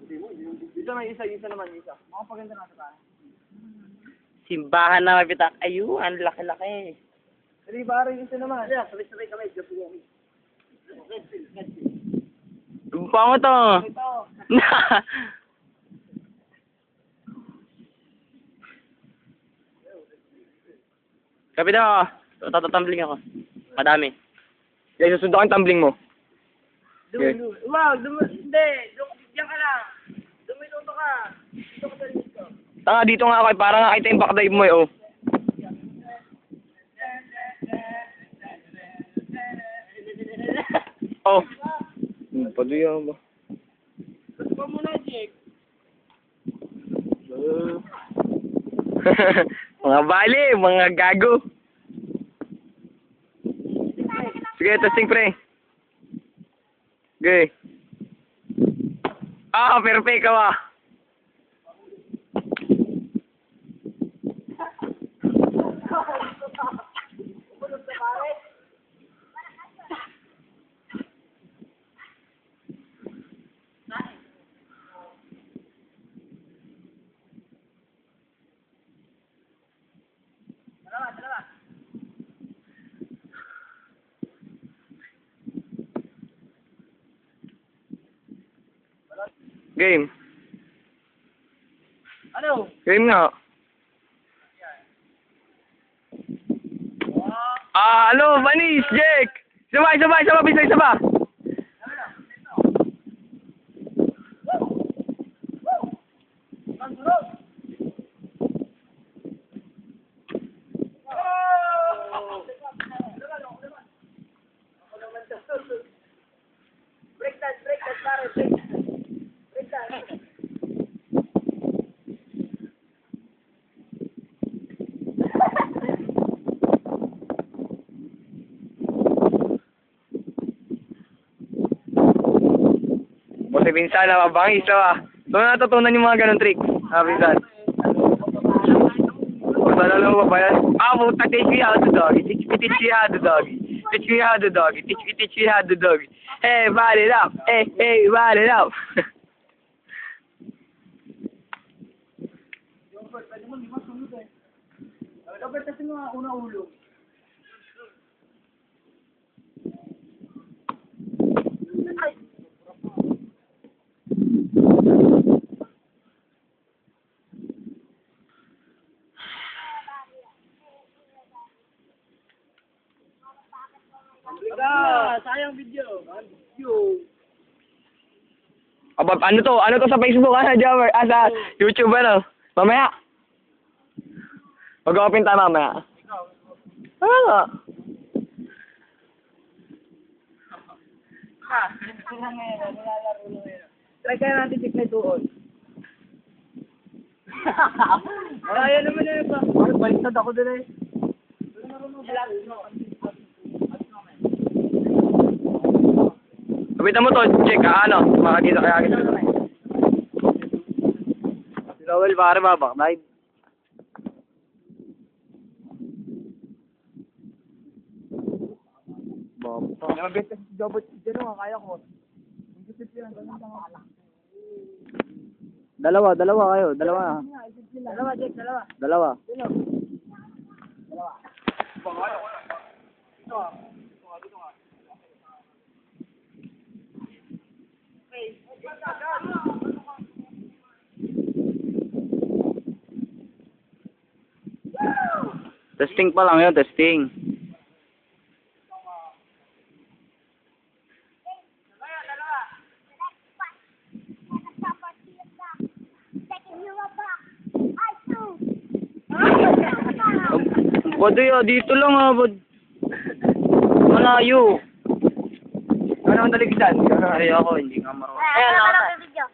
Dito may isa naman, isa. Makapaganda na sa tayo. Simbahan na mabitak. Ayun, ang laki-laki. Hindi ba rin isa naman? Yeah, sabay-sabay kami. Pango to. Ito. Kapit ako. Tatatumbling ako. Madami. Guys, susunod ang tumbling mo. Wow, hindi. Diyan ka lang. Dumituto ka. Dito ka sa dito. Tanga, dito nga ako. Parang nakita yung backdive mo eh, oh. Oh. Paduyan ba? Gusto ko muna, Jake. Mga bali, mga gago. Sige, testing pre. Okay. Ah, perfect ka ba? Game. Ano? Game nga. Ah, ano, Vanis, Jake. Sabay, bisa, isa ba? Break that, pare, break. Break that. Boss, Vincent, mabangis na ba? Doon natutunan yung mga ganun tricks. Ah, Vincent. Wala lang ba yan? Ah, puta, teach me how to doggy. Teach me how to doggy. Teach me how to doggy. Teach me how to doggy. Hey, ball it up. Hey, ball it up. Pwede mo, di ba sunod eh. Dapat kasi mga una ulo. Sayang video. Aba, ano to sa Facebook, Jomar? Sa YouTube, ano? Mamaya. Mag-open tayo mamaya. Ano nga? Try kaya natin tignan doon. Ayaw naman na yun pa. Baliktad ako doon eh. Kapitan mo to, check ano? Makakita kaya kita. Si Rowel, pare ba? Backdive. Yung best kasi double dyan naman, kaya ko. Isip yan, ganun lang ako. Dalawa kayo, dalawa. Dalawa, Jack, dalawa. Dalawa. Testing pa lang yun, testing. Bodo yo, dito lang bod. Malayo. Ano ang daligdan? Ay, ako, hindi nga marunong. Ayan, ako na.